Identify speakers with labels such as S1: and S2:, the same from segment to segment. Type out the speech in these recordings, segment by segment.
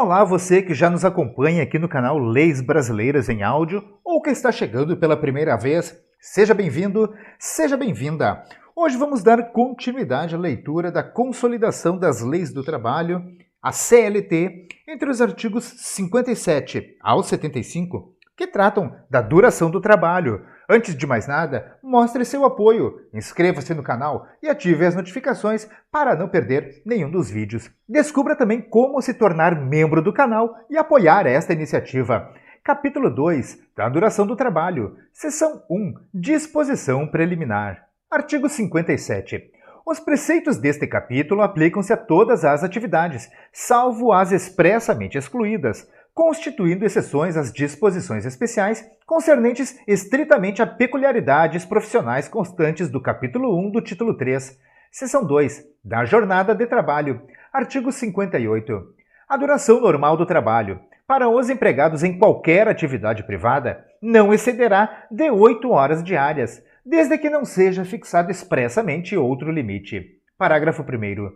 S1: Olá, você que já nos acompanha aqui no canal Leis Brasileiras em Áudio ou que está chegando pela primeira vez, seja bem-vindo, seja bem-vinda. Hoje vamos dar continuidade à leitura da Consolidação das Leis do Trabalho, a CLT, entre os artigos 57 ao 75, que tratam da duração do trabalho. Antes de mais nada, mostre seu apoio, inscreva-se no canal e ative as notificações para não perder nenhum dos vídeos. Descubra também como se tornar membro do canal e apoiar esta iniciativa. Capítulo 2, da duração do trabalho. Seção 1, disposição preliminar. Artigo 57. Os preceitos deste capítulo aplicam-se a todas as atividades, salvo as expressamente excluídas, constituindo exceções às disposições especiais concernentes estritamente a peculiaridades profissionais constantes do capítulo 1 do título 3, seção 2, da jornada de trabalho. Artigo 58. A duração normal do trabalho, para os empregados em qualquer atividade privada, não excederá de 8 horas diárias, desde que não seja fixado expressamente outro limite. Parágrafo 1º.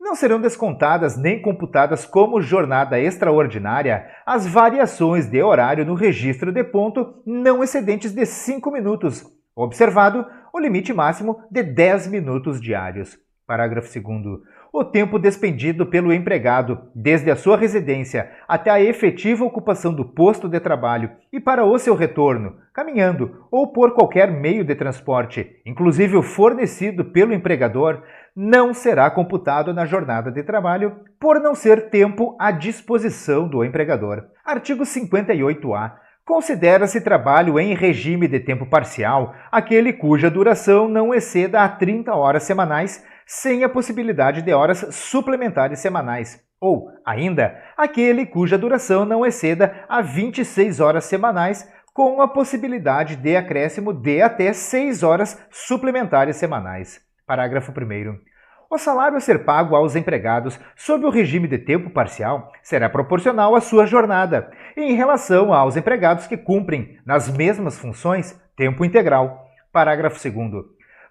S1: Não serão descontadas nem computadas como jornada extraordinária as variações de horário no registro de ponto não excedentes de 5 minutos, observado o limite máximo de 10 minutos diários. Parágrafo 2º. O tempo despendido pelo empregado, desde a sua residência até a efetiva ocupação do posto de trabalho e para o seu retorno, caminhando ou por qualquer meio de transporte, inclusive o fornecido pelo empregador, não será computado na jornada de trabalho por não ser tempo à disposição do empregador. Artigo 58-A. Considera-se trabalho em regime de tempo parcial aquele cuja duração não exceda a 30 horas semanais, sem a possibilidade de horas suplementares semanais, ou, ainda, aquele cuja duração não exceda a 26 horas semanais, com a possibilidade de acréscimo de até 6 horas suplementares semanais. Parágrafo 1º. O salário a ser pago aos empregados sob o regime de tempo parcial será proporcional à sua jornada, em relação aos empregados que cumprem, nas mesmas funções, tempo integral. Parágrafo 2º.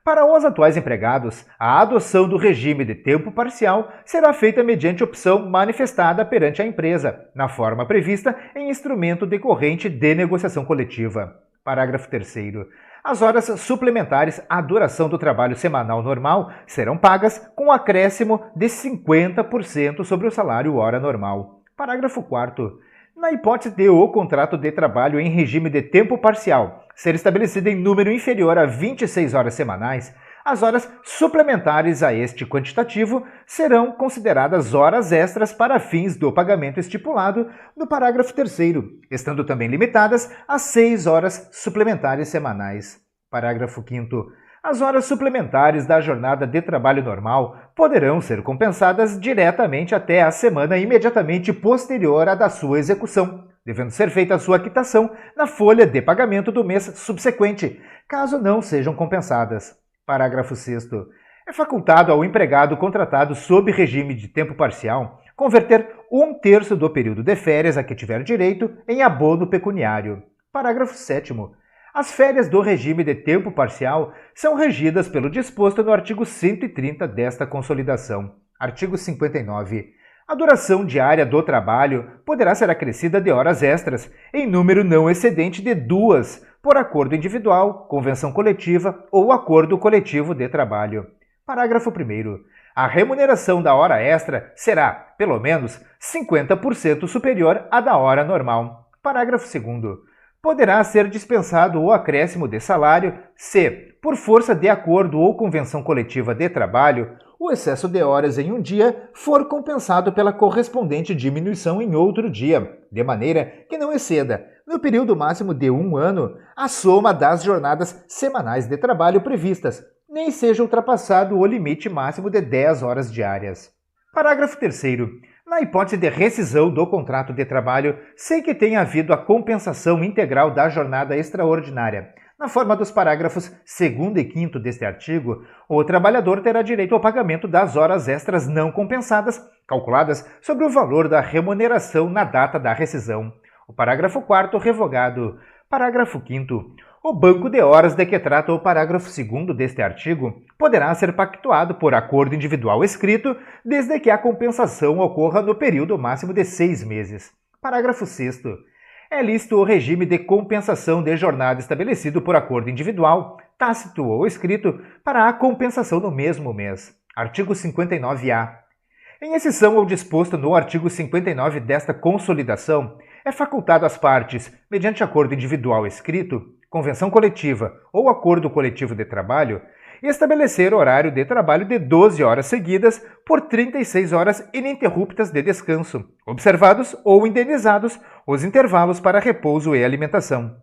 S1: Para os atuais empregados, a adoção do regime de tempo parcial será feita mediante opção manifestada perante a empresa, na forma prevista em instrumento decorrente de negociação coletiva. Parágrafo 3º. As horas suplementares à duração do trabalho semanal normal serão pagas com acréscimo de 50% sobre o salário hora normal. Parágrafo 4º. Na hipótese de o contrato de trabalho em regime de tempo parcial ser estabelecido em número inferior a 26 horas semanais, as horas suplementares a este quantitativo serão consideradas horas extras para fins do pagamento estipulado no parágrafo 3º, estando também limitadas a 6 horas suplementares semanais. Parágrafo 5º. As horas suplementares da jornada de trabalho normal poderão ser compensadas diretamente até a semana imediatamente posterior à da sua execução, devendo ser feita a sua quitação na folha de pagamento do mês subsequente, caso não sejam compensadas. Parágrafo 6º. É facultado ao empregado contratado sob regime de tempo parcial converter 1/3 do período de férias a que tiver direito em abono pecuniário. Parágrafo 7º. As férias do regime de tempo parcial são regidas pelo disposto no artigo 130 desta Consolidação. Artigo 59. A duração diária do trabalho poderá ser acrescida de horas extras, em número não excedente de 2, por acordo individual, convenção coletiva ou acordo coletivo de trabalho. Parágrafo 1º. A remuneração da hora extra será, pelo menos, 50% superior à da hora normal. Parágrafo 2º. Poderá ser dispensado o acréscimo de salário se, por força de acordo ou convenção coletiva de trabalho, o excesso de horas em um dia for compensado pela correspondente diminuição em outro dia, de maneira que não exceda, no período máximo de 1 ano, a soma das jornadas semanais de trabalho previstas, nem seja ultrapassado o limite máximo de 10 horas diárias. Parágrafo 3º. Na hipótese de rescisão do contrato de trabalho, sem que tenha havido a compensação integral da jornada extraordinária, na forma dos parágrafos 2º e 5º deste artigo, o trabalhador terá direito ao pagamento das horas extras não compensadas, calculadas sobre o valor da remuneração na data da rescisão. O parágrafo 4º revogado. Parágrafo 5º. O banco de horas de que trata o parágrafo 2º deste artigo poderá ser pactuado por acordo individual escrito, desde que a compensação ocorra no período máximo de 6 meses. Parágrafo 6º. É lícito o regime de compensação de jornada estabelecido por acordo individual, tácito ou escrito, para a compensação no mesmo mês. Artigo 59-A. Em exceção ao disposto no artigo 59 desta consolidação, é facultado às partes, mediante acordo individual escrito, convenção coletiva ou acordo coletivo de trabalho, estabelecer horário de trabalho de 12 horas seguidas por 36 horas ininterruptas de descanso, observados ou indenizados os intervalos para repouso e alimentação.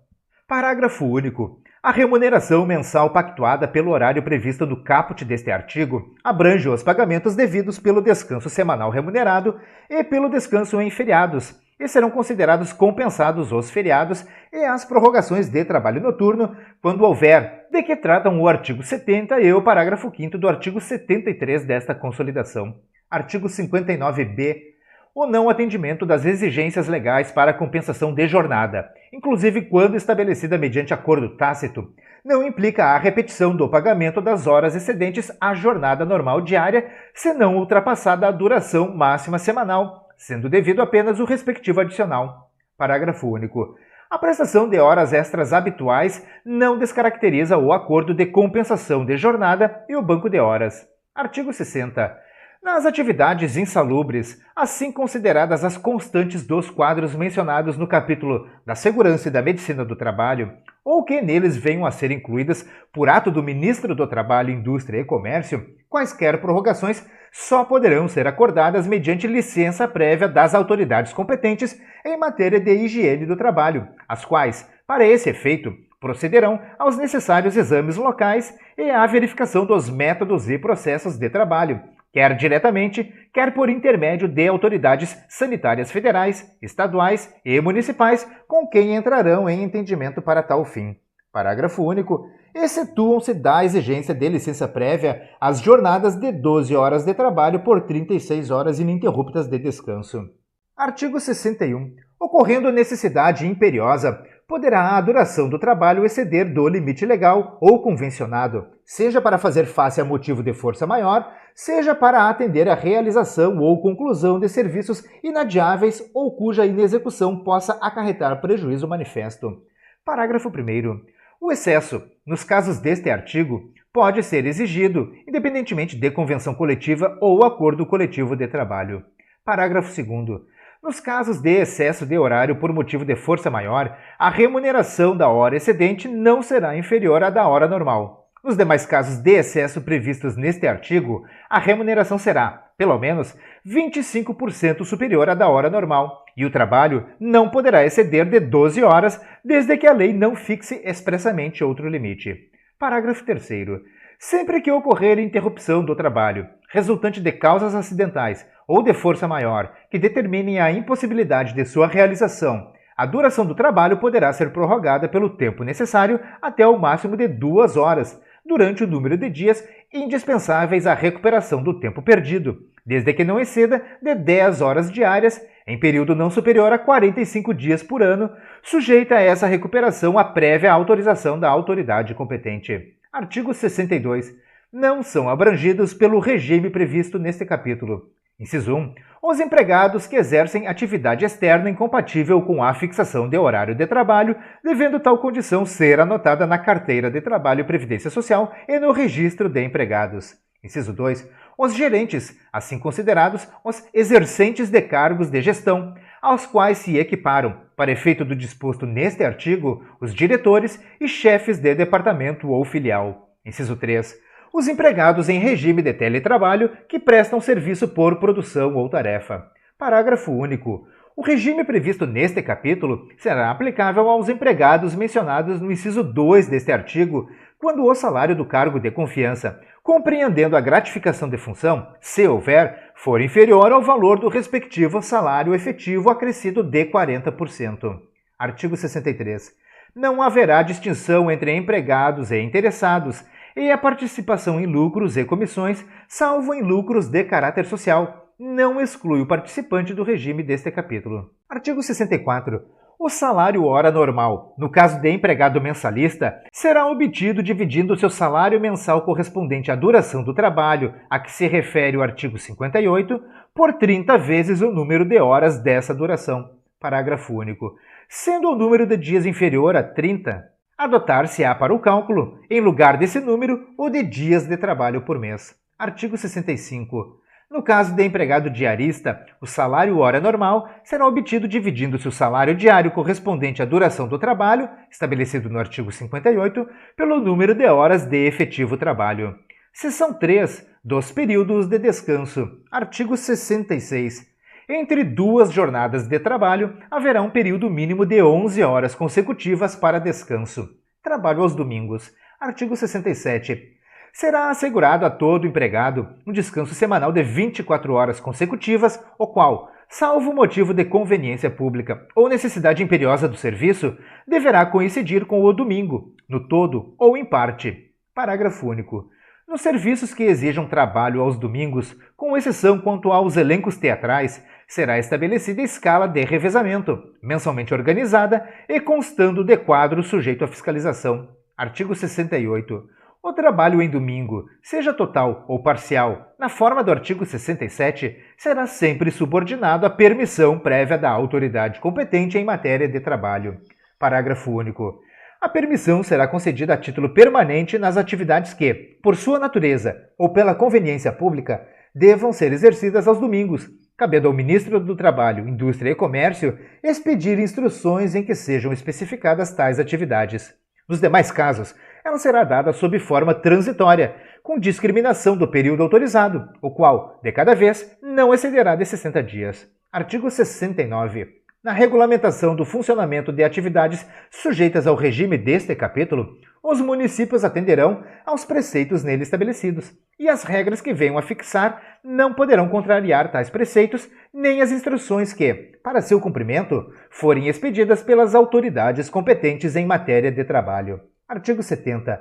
S1: Parágrafo único. A remuneração mensal pactuada pelo horário previsto no caput deste artigo abrange os pagamentos devidos pelo descanso semanal remunerado e pelo descanso em feriados, e serão considerados compensados os feriados e as prorrogações de trabalho noturno, quando houver, de que tratam o artigo 70 e o parágrafo 5º do artigo 73 desta consolidação. Artigo 59-B. O não atendimento das exigências legais para a compensação de jornada, inclusive quando estabelecida mediante acordo tácito, não implica a repetição do pagamento das horas excedentes à jornada normal diária, se não ultrapassada a duração máxima semanal, sendo devido apenas o respectivo adicional. Parágrafo único. A prestação de horas extras habituais não descaracteriza o acordo de compensação de jornada e o banco de horas. Artigo 60. Nas atividades insalubres, assim consideradas as constantes dos quadros mencionados no capítulo da Segurança e da Medicina do Trabalho, ou que neles venham a ser incluídas por ato do Ministro do Trabalho, Indústria e Comércio, quaisquer prorrogações só poderão ser acordadas mediante licença prévia das autoridades competentes em matéria de higiene do trabalho, as quais, para esse efeito, procederão aos necessários exames locais e à verificação dos métodos e processos de trabalho, quer diretamente, quer por intermédio de autoridades sanitárias federais, estaduais e municipais, com quem entrarão em entendimento para tal fim. Parágrafo único. Excetuam-se da exigência de licença prévia as jornadas de 12 horas de trabalho por 36 horas ininterruptas de descanso. Artigo 61. Ocorrendo necessidade imperiosa, poderá a duração do trabalho exceder do limite legal ou convencionado, seja para fazer face a motivo de força maior, seja para atender à realização ou conclusão de serviços inadiáveis ou cuja inexecução possa acarretar prejuízo manifesto. Parágrafo 1º. O excesso, nos casos deste artigo, pode ser exigido, independentemente de convenção coletiva ou acordo coletivo de trabalho. Parágrafo 2º. Nos casos de excesso de horário por motivo de força maior, a remuneração da hora excedente não será inferior à da hora normal. Nos demais casos de excesso previstos neste artigo, a remuneração será, pelo menos, 25% superior à da hora normal, e o trabalho não poderá exceder de 12 horas, desde que a lei não fixe expressamente outro limite. Parágrafo 3º. Sempre que ocorrer interrupção do trabalho, resultante de causas acidentais ou de força maior, que determinem a impossibilidade de sua realização, a duração do trabalho poderá ser prorrogada pelo tempo necessário até o máximo de 2 horas, durante o número de dias indispensáveis à recuperação do tempo perdido, desde que não exceda de 10 horas diárias, em período não superior a 45 dias por ano, sujeita a essa recuperação à prévia autorização da autoridade competente. Artigo 62. Não são abrangidos pelo regime previsto neste capítulo. Inciso 1. Os empregados que exercem atividade externa incompatível com a fixação de horário de trabalho, devendo tal condição ser anotada na carteira de trabalho e previdência social e no registro de empregados. Inciso 2. Os gerentes, assim considerados os exercentes de cargos de gestão, aos quais se equiparam, para efeito do disposto neste artigo, os diretores e chefes de departamento ou filial. Inciso 3. Os empregados em regime de teletrabalho que prestam serviço por produção ou tarefa. Parágrafo único. O regime previsto neste capítulo será aplicável aos empregados mencionados no inciso 2 deste artigo, quando o salário do cargo de confiança, compreendendo a gratificação de função, se houver, for inferior ao valor do respectivo salário efetivo acrescido de 40%. Artigo 63. Não haverá distinção entre empregados e interessados, e a participação em lucros e comissões, salvo em lucros de caráter social, não exclui o participante do regime deste capítulo. Artigo 64. O salário hora normal, no caso de empregado mensalista, será obtido dividindo o seu salário mensal correspondente à duração do trabalho a que se refere o artigo 58 por 30 vezes o número de horas dessa duração. Parágrafo único. Sendo o número de dias inferior a 30, adotar-se-á para o cálculo, em lugar desse número, o de dias de trabalho por mês. Artigo 65. No caso de empregado diarista, o salário hora normal será obtido dividindo-se o salário diário correspondente à duração do trabalho, estabelecido no artigo 58, pelo número de horas de efetivo trabalho. Seção 3 dos períodos de descanso. Artigo 66. Entre duas jornadas de trabalho, haverá um período mínimo de 11 horas consecutivas para descanso. Trabalho aos domingos. Artigo 67. Será assegurado a todo empregado um descanso semanal de 24 horas consecutivas, o qual, salvo motivo de conveniência pública ou necessidade imperiosa do serviço, deverá coincidir com o domingo, no todo ou em parte. Parágrafo único. Nos serviços que exijam trabalho aos domingos, com exceção quanto aos elencos teatrais, será estabelecida escala de revezamento, mensalmente organizada e constando de quadro sujeito à fiscalização. Artigo 68. O trabalho em domingo, seja total ou parcial, na forma do artigo 67, será sempre subordinado à permissão prévia da autoridade competente em matéria de trabalho. Parágrafo único. A permissão será concedida a título permanente nas atividades que, por sua natureza ou pela conveniência pública, devam ser exercidas aos domingos, cabendo ao Ministro do Trabalho, Indústria e Comércio expedir instruções em que sejam especificadas tais atividades. Nos demais casos, ela será dada sob forma transitória, com discriminação do período autorizado, o qual, de cada vez, não excederá de 60 dias. Artigo 69. Na regulamentação do funcionamento de atividades sujeitas ao regime deste capítulo, os municípios atenderão aos preceitos nele estabelecidos, e as regras que venham a fixar não poderão contrariar tais preceitos, nem as instruções que, para seu cumprimento, forem expedidas pelas autoridades competentes em matéria de trabalho. Artigo 70.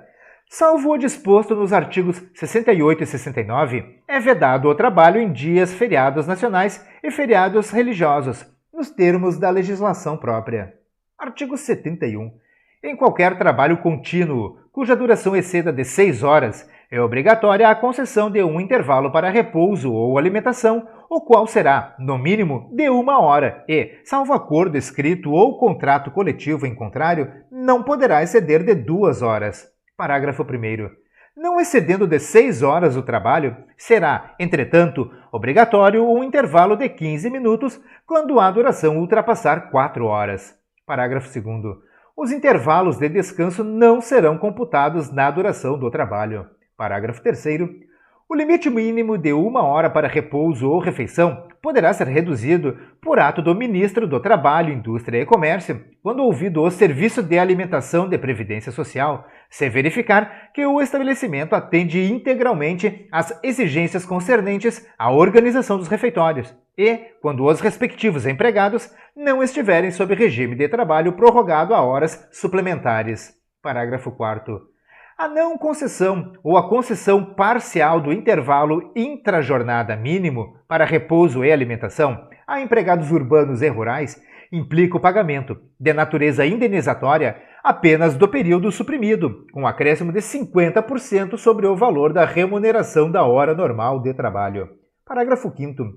S1: Salvo o disposto nos artigos 68 e 69, é vedado o trabalho em dias feriados nacionais e feriados religiosos, nos termos da legislação própria. Artigo 71. Em qualquer trabalho contínuo, cuja duração exceda de 6 horas, é obrigatória a concessão de um intervalo para repouso ou alimentação, o qual será, no mínimo, de 1 hora e, salvo acordo escrito ou contrato coletivo em contrário, não poderá exceder de 2 horas. Parágrafo 1º. Não excedendo de 6 horas o trabalho, será, entretanto, obrigatório um intervalo de 15 minutos quando a duração ultrapassar 4 horas. Parágrafo 2º. Os intervalos de descanso não serão computados na duração do trabalho. Parágrafo 3º. O limite mínimo de 1 hora para repouso ou refeição poderá ser reduzido por ato do Ministro do Trabalho, Indústria e Comércio, quando ouvido o Serviço de Alimentação de Previdência Social, se verificar que o estabelecimento atende integralmente às exigências concernentes à organização dos refeitórios e, quando os respectivos empregados não estiverem sob regime de trabalho prorrogado a horas suplementares. Parágrafo 4º. A não concessão ou a concessão parcial do intervalo intrajornada mínimo para repouso e alimentação a empregados urbanos e rurais implica o pagamento, de natureza indenizatória, apenas do período suprimido, com acréscimo de 50% sobre o valor da remuneração da hora normal de trabalho. Parágrafo 5º.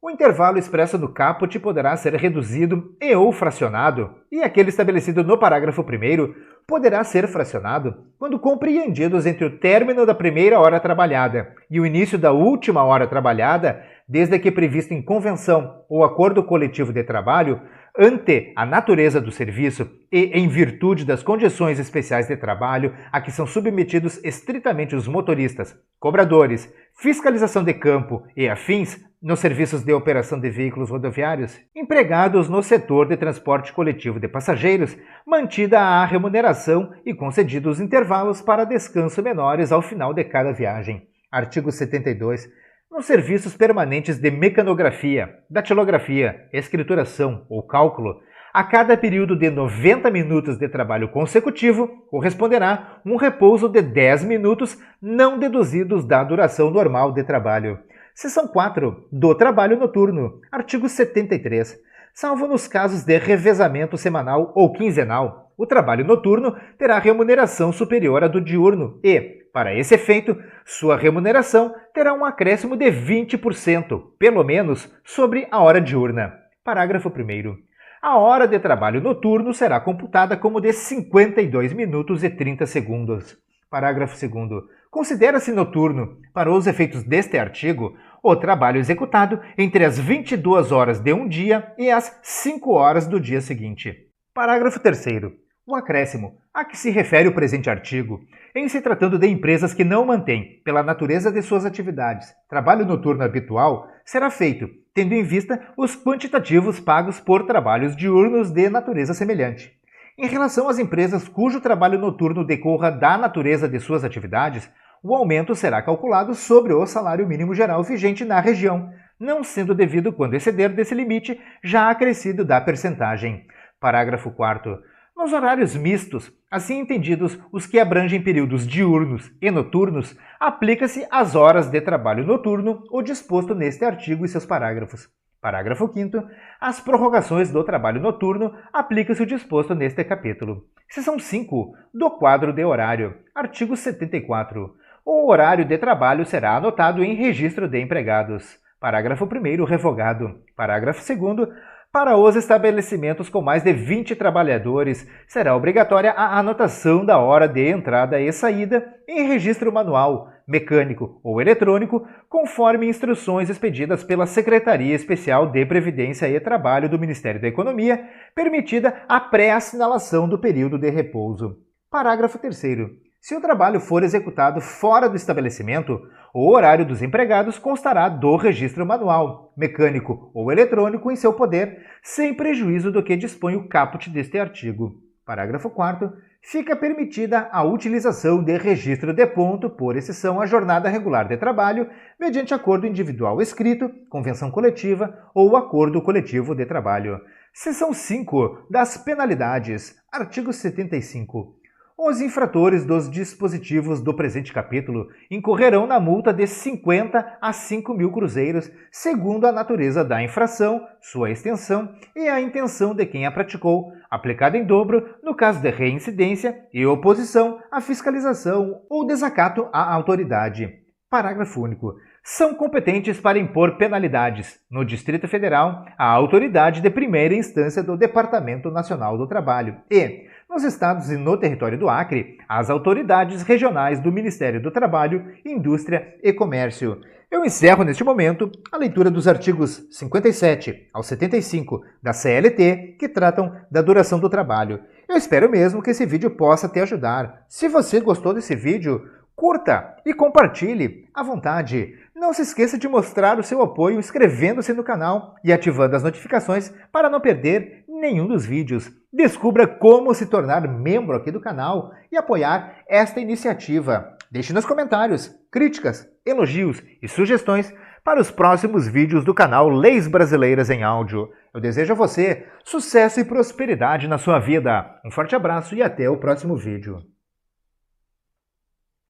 S1: O intervalo expresso no caput poderá ser reduzido e ou fracionado, e aquele estabelecido no parágrafo 1º poderá ser fracionado quando compreendidos entre o término da primeira hora trabalhada e o início da última hora trabalhada, desde que previsto em convenção ou acordo coletivo de trabalho, ante a natureza do serviço e em virtude das condições especiais de trabalho a que são submetidos estritamente os motoristas, cobradores, fiscalização de campo e afins, nos serviços de operação de veículos rodoviários, empregados no setor de transporte coletivo de passageiros, mantida a remuneração e concedidos intervalos para descanso menores ao final de cada viagem. Artigo 72. Nos serviços permanentes de mecanografia, datilografia, escrituração ou cálculo, a cada período de 90 minutos de trabalho consecutivo, corresponderá um repouso de 10 minutos não deduzidos da duração normal de trabalho. Seção 4 do trabalho noturno. Artigo 73. salvo nos casos de revezamento semanal ou quinzenal. O trabalho noturno terá remuneração superior à do diurno e, para esse efeito, sua remuneração terá um acréscimo de 20%, pelo menos, sobre a hora diurna. Parágrafo 1º. A hora de trabalho noturno será computada como de 52 minutos e 30 segundos. Parágrafo 2º. Considera-se noturno, para os efeitos deste artigo, o trabalho executado entre as 22 horas de um dia e as 5 horas do dia seguinte. Parágrafo 3º. O acréscimo, a que se refere o presente artigo, em se tratando de empresas que não mantêm, pela natureza de suas atividades, trabalho noturno habitual, será feito, tendo em vista os quantitativos pagos por trabalhos diurnos de natureza semelhante. Em relação às empresas cujo trabalho noturno decorra da natureza de suas atividades, o aumento será calculado sobre o salário mínimo geral vigente na região, não sendo devido quando exceder desse limite já acrescido da percentagem. Parágrafo 4º. Nos horários mistos, assim entendidos os que abrangem períodos diurnos e noturnos, aplica-se às horas de trabalho noturno o disposto neste artigo e seus parágrafos. Parágrafo 5º. Às prorrogações do trabalho noturno, aplica-se o disposto neste capítulo. Seção 5 do quadro de horário. Artigo 74. O horário de trabalho será anotado em registro de empregados. Parágrafo 1º. Revogado. Parágrafo 2º. Para os estabelecimentos com mais de 20 trabalhadores, será obrigatória a anotação da hora de entrada e saída em registro manual, mecânico ou eletrônico, conforme instruções expedidas pela Secretaria Especial de Previdência e Trabalho do Ministério da Economia, permitida a pré-assinalação do período de repouso. Parágrafo 3º. Se o trabalho for executado fora do estabelecimento, o horário dos empregados constará do registro manual, mecânico ou eletrônico em seu poder, sem prejuízo do que dispõe o caput deste artigo. Parágrafo 4º. Fica permitida a utilização de registro de ponto, por exceção à jornada regular de trabalho, mediante acordo individual escrito, convenção coletiva ou acordo coletivo de trabalho. Seção 5 das penalidades. Artigo 75. Os infratores dos dispositivos do presente capítulo incorrerão na multa de 50 a 5 mil cruzeiros, segundo a natureza da infração, sua extensão e a intenção de quem a praticou, aplicada em dobro no caso de reincidência e oposição à fiscalização ou desacato à autoridade. Parágrafo único. São competentes para impor penalidades, no Distrito Federal, a autoridade de primeira instância do Departamento Nacional do Trabalho e, nos estados e no território do Acre, as autoridades regionais do Ministério do Trabalho, Indústria e Comércio. Eu encerro neste momento a leitura dos artigos 57 ao 75 da CLT, que tratam da duração do trabalho. Eu espero mesmo que esse vídeo possa te ajudar. Se você gostou desse vídeo, curta e compartilhe à vontade. Não se esqueça de mostrar o seu apoio inscrevendo-se no canal e ativando as notificações para não perder nenhum dos vídeos. Descubra como se tornar membro aqui do canal e apoiar esta iniciativa. Deixe nos comentários críticas, elogios e sugestões para os próximos vídeos do canal Leis Brasileiras em Áudio. Eu desejo a você sucesso e prosperidade na sua vida. Um forte abraço e até o próximo vídeo.